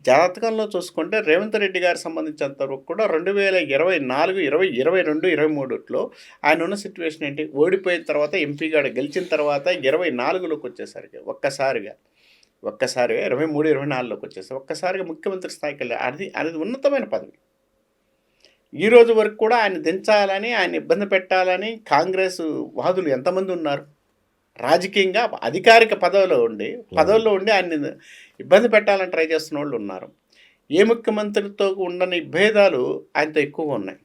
జాతకంలో చూసుకుంటే రేవంత్ రెడ్డి గారికి సంబంధించినంత వరకు కూడా 2024, 22, 23లో ఆయన ఉన్న సిట్యుయేషన్ ఏంటి? ఓడిపోయిన తర్వాత ఎంపీగా గెలిచిన తర్వాత 24లోకి వచ్చేసరికి ఒక్కసారిగా 23, 24లోకి వచ్చేసరికి ఒక్కసారిగా ముఖ్యమంత్రి స్థాయికి వెళ్ళారు. అది ఉన్నతమైన పదవి. ఈ రోజు వరకు కూడా ఆయన దించాలని, ఆయన ఇబ్బంది పెట్టాలని కాంగ్రెస్ వాదులు ఎంతమంది ఉన్నారు? రాజకీయంగా అధికారిక పదవుల్లో ఉండి ఆయన్ని ఇబ్బంది పెట్టాలని ట్రై చేస్తున్న వాళ్ళు ఉన్నారు. ఏ ముఖ్యమంత్రితో ఉండని భేదాలు ఆయనతో ఎక్కువగా ఉన్నాయి.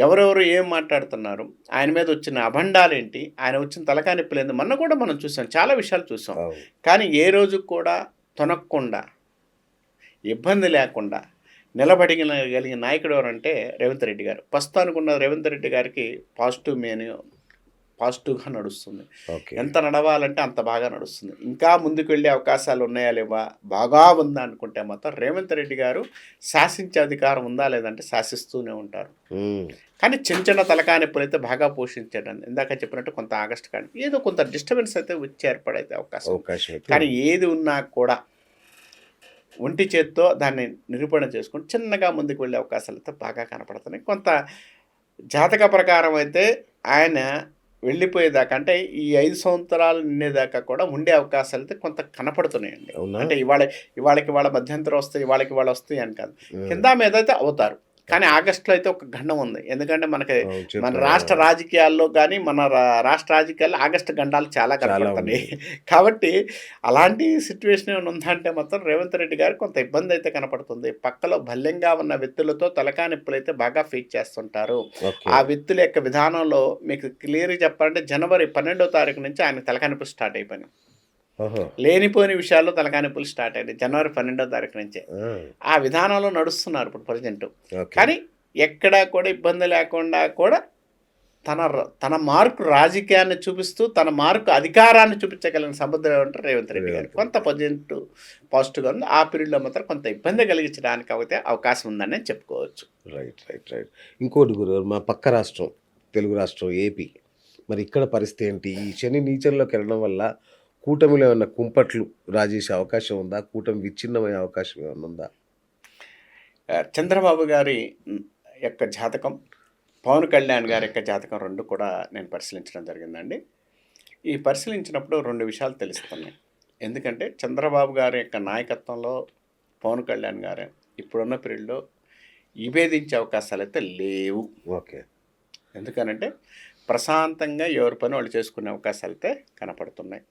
ఎవరెవరు ఏం మాట్లాడుతున్నారు, ఆయన మీద వచ్చిన అభండాలేంటి, ఆయన వచ్చిన తలకాయ నొప్పులేంది, మొన్న కూడా మనం చూసాం, చాలా విషయాలు చూసాం. కానీ ఏ రోజు కూడా తొనక్కుండా, ఇబ్బంది లేకుండా నిలబడగలిగిన నాయకుడు ఎవరంటే రేవంత్ రెడ్డి గారు. ప్రస్తుతానికి రేవంత్ రెడ్డి గారికి పాజిటివ్గా నడుస్తుంది. ఎంత నడవాలంటే అంత బాగా నడుస్తుంది. ఇంకా ముందుకు వెళ్ళే అవకాశాలు ఉన్నాయా లేవా, బాగా ఉందా అనుకుంటే మాత్రం రేవంత్ రెడ్డి గారు శాసించే అధికారం ఉందా లేదంటే శాసిస్తూనే ఉంటారు. కానీ చిన్న తలకాయ నొప్పులు అయితే బాగా పోషించాడు. ఇందాక చెప్పినట్టు కొంత ఆగస్టు కానీ ఏదో కొంత డిస్టర్బెన్స్ అయితే వచ్చి ఏర్పడైతే అవకాశం. కానీ ఏది ఉన్నా కూడా ఒంటి చేత్తో దాన్ని నిరూపణ చేసుకుని చిన్నగా ముందుకు వెళ్ళే అవకాశాలు అయితే బాగా కనపడుతున్నాయి. కొంత జాతక ప్రకారం అయితే ఆయన వెళ్ళిపోయేదాకా, అంటే ఈ 5 సంవత్సరాలు నిండేదాకా కూడా ఉండే అవకాశాలు అయితే కొంత కనపడుతున్నాయండి. అంటే ఇవాళకి మధ్యంతరం వస్తాయి, ఇవాళ వస్తాయి అని కాదు, కింద మీద అయితే అవుతారు. కానీ ఆగస్టులో అయితే ఒక గండం ఉంది. ఎందుకంటే మన రాష్ట్ర రాజకీయాల్లో కానీ రాష్ట్ర రాజకీయాల్లో ఆగస్టు గండాలు చాలా కనపడుతున్నాయి. కాబట్టి అలాంటి సిచ్యువేషన్ ఏమైనా ఉందంటే మాత్రం రేవంత్ రెడ్డి గారు కొంత ఇబ్బంది అయితే కనపడుతుంది. పక్కలో భల్యంగా ఉన్న వ్యక్తులతో తలకాయ నొప్పులు అయితే బాగా ఫేస్ చేస్తుంటారు. ఆ వ్యక్తుల యొక్క విధానంలో మీకు క్లియర్గా చెప్పాలంటే జనవరి 12వ తారీఖు నుంచి ఆయన తలకాయ నొప్పులు స్టార్ట్ అయిపోయినాయి. లేనిపోయిన విషయాల్లో తలకాయ నొప్పులు స్టార్ట్ అయ్యాయి జనవరి 12వ తారీఖు నుంచే. ఆ విధానంలో నడుస్తున్నారు ఇప్పుడు ప్రజెంట్. కానీ ఎక్కడా కూడా ఇబ్బంది లేకుండా కూడా తన మార్కు రాజకీయాన్ని చూపిస్తూ తన మార్కు అధికారాన్ని చూపించగలిగిన సముద్రం అంటే రేవంత్ రెడ్డి గారు కొంత ప్రజెంట్ పాజిటివ్గా ఉంది. ఆ పీరియడ్లో మాత్రం కొంత ఇబ్బంది కలిగించడానికి అయితే అవకాశం ఉందని చెప్పుకోవచ్చు. రైట్. ఇంకోటి గురు, మా పక్క రాష్ట్రం తెలుగు రాష్ట్రం ఏపీ, మరి ఇక్కడ పరిస్థితి ఏంటి? ఈ శని నీచంలోకి వెళ్ళడం వల్ల కూటమిలో ఏమన్నా కుంపట్లు రాజేసే అవకాశం ఉందా? కూటమి విచ్ఛిన్నమయ్యే అవకాశం ఏమన్నా ఉందా? చంద్రబాబు గారి యొక్క జాతకం, పవన్ కళ్యాణ్ గారి యొక్క జాతకం రెండు కూడా నేను పరిశీలించడం జరిగిందండి. ఈ పరిశీలించినప్పుడు 2 విషయాలు తెలుస్తున్నాయి. ఎందుకంటే చంద్రబాబు గారి యొక్క నాయకత్వంలో పవన్ కళ్యాణ్ గారు ఇప్పుడున్న పీరియడ్లో విభేదించే అవకాశాలు అయితే లేవు. ఓకే. ఎందుకనంటే ప్రశాంతంగా ఎవరి పని వాళ్ళు చేసుకునే అవకాశాలు అయితే కనపడుతున్నాయి.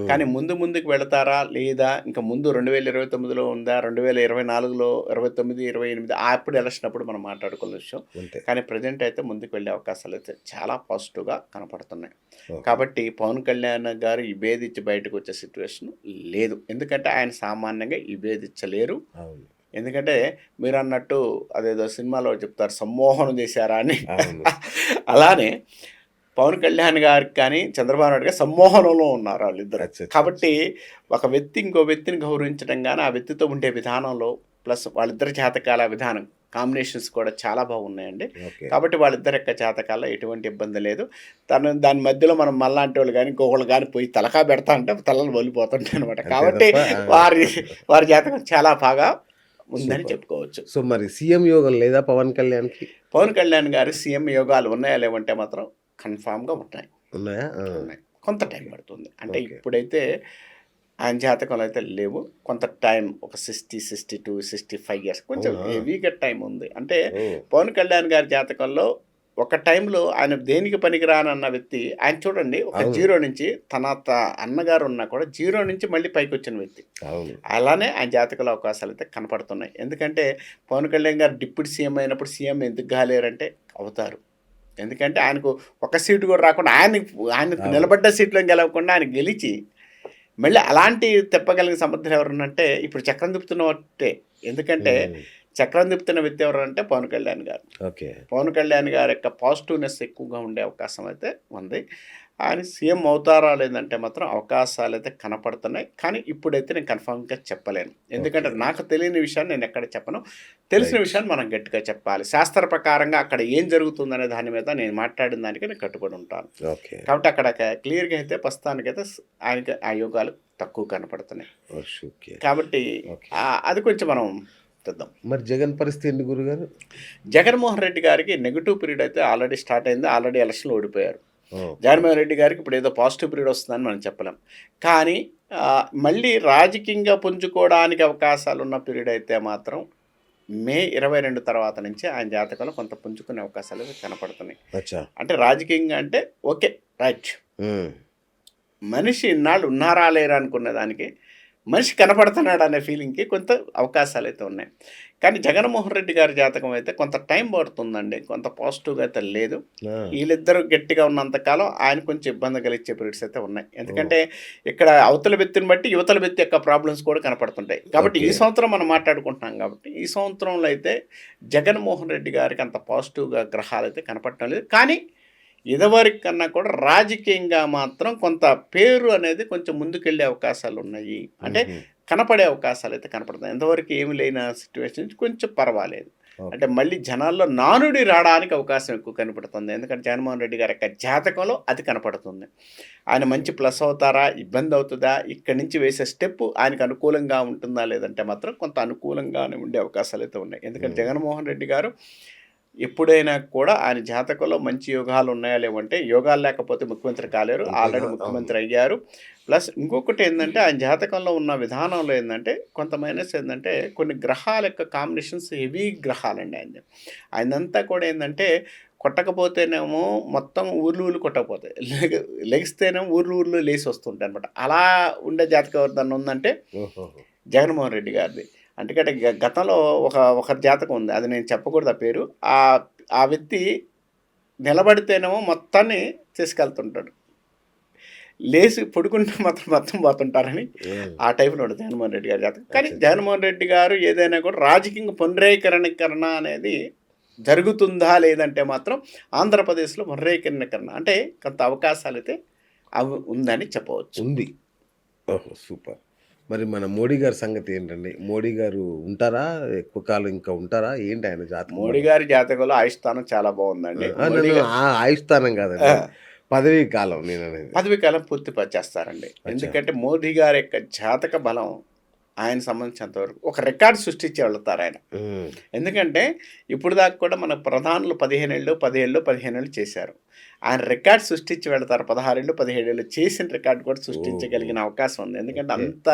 కానీ ముందుకు వెళతారా లేదా, ఇంకా ముందు 2029లో ఉందా, 2024లో 29, 28 అప్పుడు ఎలక్షన్ అప్పుడు మనం మాట్లాడుకున్న విషయం. కానీ ప్రజెంట్ అయితే ముందుకు వెళ్ళే అవకాశాలు అయితే చాలా పాజిటివ్గా కనపడుతున్నాయి. కాబట్టి పవన్ కళ్యాణ్ గారు విభేదించి బయటకు వచ్చే సిచ్యువేషన్ లేదు. ఎందుకంటే ఆయన సామాన్యంగా విభేదించలేరు. ఎందుకంటే మీరు అన్నట్టు అదేదో సినిమాలో చెప్తారు సమ్మోహనం చేశారా అని, అలానే పవన్ కళ్యాణ్ గారికి కానీ చంద్రబాబు నాయుడు గారు సమ్మోహనంలో ఉన్నారు వాళ్ళిద్దరు. కాబట్టి ఒక వ్యక్తి ఇంకో వ్యక్తిని గౌరవించడం కానీ ఆ వ్యక్తితో ఉండే విధానంలో ప్లస్ వాళ్ళిద్దరి జాతకాల విధానం కాంబినేషన్స్ కూడా చాలా బాగున్నాయండి. కాబట్టి వాళ్ళిద్దరి యొక్క జాతకాల్లో ఎటువంటి ఇబ్బంది లేదు. దాని మధ్యలో మనం మళ్ళాంటి వాళ్ళు కానీ ఇంకొకళ్ళు కానీ పోయి తలకా పెడతా అంటే తలలు వలిపోతుంటాయి అనమాట. కాబట్టి వారి జాతకం చాలా బాగా ఉందని చెప్పుకోవచ్చు. సో మరి సీఎం యోగం లేదా పవన్ కళ్యాణ్ గారి సీఎం యోగాలు ఉన్నాయా లేవంటే మాత్రం కన్ఫామ్గా ఉన్నాయా? కొంత టైం పడుతుంది. అంటే ఇప్పుడైతే ఆయన జాతకంలో అయితే లేవు. కొంత టైం ఒక 60, 62, 65 ఇయర్స్ కొంచెం హెవీగా టైం ఉంది. అంటే పవన్ కళ్యాణ్ గారి జాతకంలో ఒక టైంలో ఆయన దేనికి పనికిరానన్న వ్యక్తి, ఆయన చూడండి ఒక 0 నుంచి తన అన్నగారు ఉన్నా కూడా 0 నుంచి మళ్ళీ పైకి వచ్చిన వ్యక్తి. అలానే ఆయన జాతకంలో అవకాశాలు అయితే కనపడుతున్నాయి. ఎందుకంటే పవన్ కళ్యాణ్ గారు డిప్యూటీ సీఎం అయినప్పుడు సీఎం ఎందుకు కాలేరంటే అవుతారు. ఎందుకంటే ఆయనకు ఒక సీటు కూడా రాకుండా ఆయనకు నిలబడ్డ సీట్లో గెలవకుండా ఆయన గెలిచి మళ్ళీ అలాంటి తెప్పగలిగిన సమర్థులు ఎవరనంటే ఇప్పుడు చక్రం తిప్పుతున్నట్టే. ఎందుకంటే చక్రం తిప్పుతున్న వ్యక్తి ఎవరంటే పవన్ కళ్యాణ్ గారు. పవన్ కళ్యాణ్ గారి యొక్క పాజిటివ్నెస్ ఎక్కువగా ఉండే అవకాశం అయితే ఉంది. ఆయన సీఎం అవుతారా లేదంటే మాత్రం అవకాశాలు అయితే కనపడుతున్నాయి. కానీ ఇప్పుడైతే నేను కన్ఫామ్గా చెప్పలేను. ఎందుకంటే ఓకే. నాకు తెలియని విషయాన్ని నేను ఎక్కడ చెప్పను. తెలిసిన రైట్. విషయాన్ని మనం గట్టిగా చెప్పాలి. శాస్త్ర ప్రకారంగా అక్కడ ఏం జరుగుతుందనే దాని మీద నేను మాట్లాడిన దానికి నేను కట్టుబడి ఉంటాను. ఓకే. కాబట్టి అక్కడ క్లియర్గా అయితే ప్రస్తుతానికైతే ఆయనకి ఆ యోగాలు తక్కువ కనపడుతున్నాయి. ఓకే. కాబట్టి ఓకే. అది కొంచెం మనం తెద్దాం. మరి జగన్ పరిస్థితి ఏంటి గురుగారు? జగన్మోహన్ రెడ్డి గారికి నెగిటివ్ పీరియడ్ అయితే ఆల్రెడీ స్టార్ట్ అయింది. ఆల్రెడీ ఎలక్షన్లో ఓడిపోయారు. ఓకే. జగన్మోహన్ రెడ్డి గారికి ఇప్పుడు ఏదో పాజిటివ్ పీరియడ్ వస్తుందని మనం చెప్పలేం. కానీ మళ్ళీ రాజకీయంగా పుంజుకోవడానికి అవకాశాలు ఉన్న పీరియడ్ అయితే మాత్రం మే 22 తర్వాత నుంచి ఆయన జాతకంలో కొంత పుంజుకునే అవకాశాలు అయితే కనపడుతున్నాయి. అచ్చా. అంటే రాజకీయంగా అంటే ఓకే రైట్, ఉమ్. మనిషి ఇన్నాళ్ళు ఉన్నారా లేరా అనుకునే దానికి మనిషి కనపడుతున్నాడు అనే ఫీలింగ్కి కొంత అవకాశాలు అయితే ఉన్నాయి. కానీ జగన్మోహన్ రెడ్డి గారి జాతకం అయితే కొంత టైం పడుతుందండి. కొంత పాజిటివ్గా అయితే లేదు. ఆ. వీళ్ళిద్దరూ గట్టిగా ఉన్నంతకాలం ఆయన కొంచెం ఇబ్బంది కలిగించే పీరియడ్స్ అయితే ఉన్నాయి. ఎందుకంటే ఇక్కడ అవతల వ్యక్తిని బట్టి యువతల వ్యక్తి యొక్క ప్రాబ్లమ్స్ కూడా కనపడుతుంటాయి. కాబట్టి ఈ ఓకే. సంవత్సరం మనం మాట్లాడుకుంటున్నాం కాబట్టి ఈ సంవత్సరంలో అయితే జగన్మోహన్ రెడ్డి గారికి అంత పాజిటివ్గా గ్రహాలు అయితే కనపడటం లేదు. కానీ ఇదివరకు కన్నా కూడా రాజకీయంగా మాత్రం కొంత పేరు అనేది కొంచెం ముందుకెళ్ళే అవకాశాలు ఉన్నాయి. అంటే మ్మ్. కనపడే అవకాశాలు అయితే కనపడుతున్నాయి. ఎంతవరకు ఏమి లేని సిచ్యువేషన్ కొంచెం పర్వాలేదు. ఓకే. అంటే మళ్ళీ జనాల్లో నానుడి రావడానికి అవకాశం ఎక్కువ కనపడుతుంది. ఎందుకంటే జగన్మోహన్ రెడ్డి గారి యొక్క జాతకంలో అది కనపడుతుంది. ఆయన మంచి ప్లస్ అవుతారా, ఇబ్బంది అవుతుందా, ఇక్కడి నుంచి వేసే స్టెప్ ఆయనకు అనుకూలంగా ఉంటుందా లేదంటే మాత్రం కొంత అనుకూలంగానే ఉండే అవకాశాలు అయితే ఉన్నాయి. ఎందుకంటే జగన్మోహన్ రెడ్డి గారు ఎప్పుడైనా కూడా ఆయన జాతకంలో మంచి యోగాలు ఉన్నాయా లేవంటే యోగాలు లేకపోతే ముఖ్యమంత్రి కాలేరు. ఆల్రెడీ ముఖ్యమంత్రి అయ్యారు. ప్లస్ ఇంకొకటి ఏంటంటే ఆయన జాతకంలో ఉన్న విధానంలో ఏంటంటే కొంత మైనస్ ఏంటంటే కొన్ని గ్రహాల యొక్క కాంబినేషన్స్ హెవీ గ్రహాలండి ఆయనది. ఆయనంతా కూడా ఏంటంటే కొట్టకపోతేనేమో మొత్తం ఊర్లు కొట్టకపోతాయి, లెగిస్తేనేమో ఊర్లు లేచి వస్తుంటాయి అనమాట. అలా ఉండే జాతకం ఎవరిదన్నా ఉందంటే ఓహో. జగన్మోహన్ రెడ్డి గారిది. అందుకంటే గతంలో ఒకరి జాతకం ఉంది, అది నేను చెప్పకూడదు ఆ పేరు. ఆ వ్యక్తి నిలబడితేనేమో మొత్తాన్ని తీసుకెళ్తుంటాడు, లేచి పడుకుంటే మొత్తం పోతుంటారని ఉమ్. ఆ టైప్లో ఉంటుంది జగన్మోహన్ రెడ్డి గారి జాతకం. కానీ జగన్మోహన్ రెడ్డి గారు ఏదైనా కూడా రాజకీయ పునరీకరణ అనేది జరుగుతుందా లేదంటే మాత్రం ఆంధ్రప్రదేశ్లో పునరీకరణ అంటే కొంత అవకాశాలు అయితే అవి ఉందని చెప్పవచ్చు. ఉంది. ఓహో, సూపర్. మరి మన మోడీ గారి సంగతి ఏంటండి? మోడీ గారు ఉంటారా? ఎక్కువ కాలం ఇంకా ఉంటారా? ఏంటి ఆయన జాతకం? మోడీ గారి జాతకంలో ఆయుష్స్థానం చాలా బాగుందండి. మోడీ నేను ఆయుష్తానం కాదండి, ఆ, పదవీ కాలం నేను అనేది. పదవి కాలం పూర్తి చేస్తారండి. ఎందుకంటే మోదీ గారి యొక్క జాతక బలం ఆయన సంబంధించినంత వరకు ఒక రికార్డు సృష్టించి వెళ్తారు ఆయన. ఉమ్. ఎందుకంటే ఇప్పుడు దాకా కూడా మన ప్రధానులు 15 ఏళ్ళు 15 ఏళ్ళు చేశారు. ఆయన రికార్డు సృష్టించి వెళ్తారు. 16 ఏళ్ళు 17 ఏళ్ళు చేసిన రికార్డు కూడా సృష్టించగలిగిన అవకాశం ఉంది. ఎందుకంటే ఓకే. అంత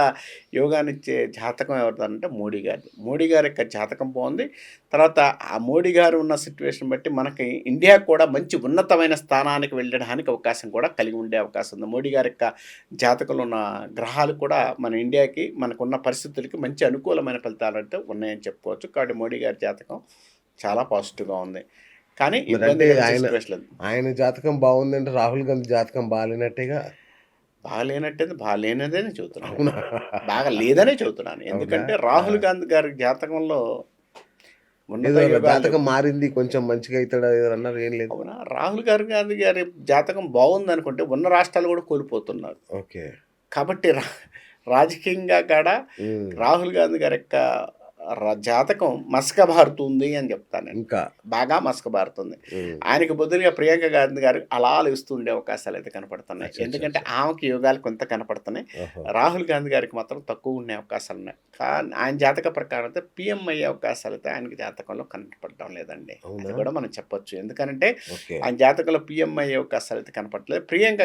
యోగానిచ్చే జాతకం ఎవరిదంటే మోడీ గారి. మోడీ గారి యొక్క జాతకం బాగుంది. తర్వాత ఆ మోడీ గారు ఉన్న సిచ్యువేషన్ బట్టి మనకి ఇండియా కూడా మంచి ఉన్నతమైన స్థానానికి వెళ్ళడానికి అవకాశం కూడా కలిగి ఉండే అవకాశం ఉంది. మోడీ గారి యొక్క జాతకంలో ఉన్న గ్రహాలు కూడా మన ఇండియాకి మనకున్న పరిస్థితులకి మంచి అనుకూలమైన ఫలితాలు అంటే ఉన్నాయని చెప్పుకోవచ్చు. కాబట్టి మోడీ గారి జాతకం చాలా పాజిటివ్గా ఉంది. కానీ మరి ఇబ్బంది అంటే కలిగించే ఆయన సిచ్యువేషన్ లేదు. ఆయన జాతకం బాగుందంటే రాహుల్ గాంధీ జాతకం బాగాలేనట్టేగా? బాగాలేనట్టే బాగాలేనదే చెబుతున్నాను, అవునా? బాగా లేదనే చెబుతున్నాను. అవునా? ఎందుకంటే రాహుల్ గాంధీ గారి జాతకంలో ఉన్నత ఏదో యోగాలు జాతకం మారింది, కొంచెం మంచిగా అవుతాడా ఏదో అన్నారు, ఏం లేదు. అవునా. రాహుల్ గాంధీ గారి జాతకం బాగుంది అనుకుంటే ఉన్న రాష్ట్రాలు కూడా కోల్పోతున్నారు. ఓకే. కాబట్టి రాజకీయంగా కూడా ఉమ్. రాహుల్ గాంధీ గారి యొక్క జాతకం మసకబారుతుంది అని చెప్తాను నేను. ఇంకా బాగా మసకబారుతుంది. ఉమ్. ఆయనకు బదులుగా ప్రియాంక గాంధీ గారు అలా లేస్తూ ఉండే అవకాశాలు అయితే కనపడుతున్నాయి. అచ్చా, ఎందుకంటే అచ్చా. ఆమెకి యోగాలు కొంత కనపడుతున్నాయి. ఓహో. రాహుల్ గాంధీ గారికి మాత్రం తక్కువ ఉండే అవకాశాలు ఉన్నాయి. కానీ ఆయన జాతక ప్రకారం అయితే పిఎం అయ్యే అవకాశాలు అయితే ఆయనకి జాతకంలో కనపడటం లేదండి. అది అవునా? కూడా మనం చెప్పొచ్చు. ఎందుకంటే ఓకే. ఆయన జాతకంలో పిఎం అయ్యే అవకాశాలు అయితే కనపడలేదు. ప్రియాంక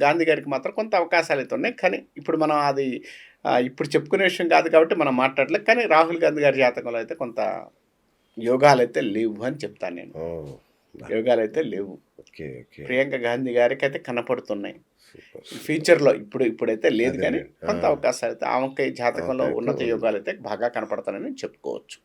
గాంధీ గారికి మాత్రం కొంత అవకాశాలు అయితే ఉన్నాయి. కానీ ఇప్పుడు మనం అది ఇప్పుడు చెప్పుకునే విషయం కాదు కాబట్టి మనం మాట్లాడలేదు. కానీ రాహుల్ గాంధీ గారి జాతకంలో అయితే కొంత యోగాలు అయితే లేవు అని చెప్తాను నేను. ఓ. యోగాలు అయితే లేవు. ఓకే. ఓకే. ప్రియాంక గాంధీ గారికి అయితే కనపడుతున్నాయి సూపర్. ఫ్యూచర్లో. ఇప్పుడైతే లేదు. కానీ అదేలే. కొంత అవకాశాలు అయితే ఆమెకి జాతకంలో ఓకే, ఓకే. ఉన్నత యోగాలు అయితే బాగా కనపడతానని చెప్పుకోవచ్చు.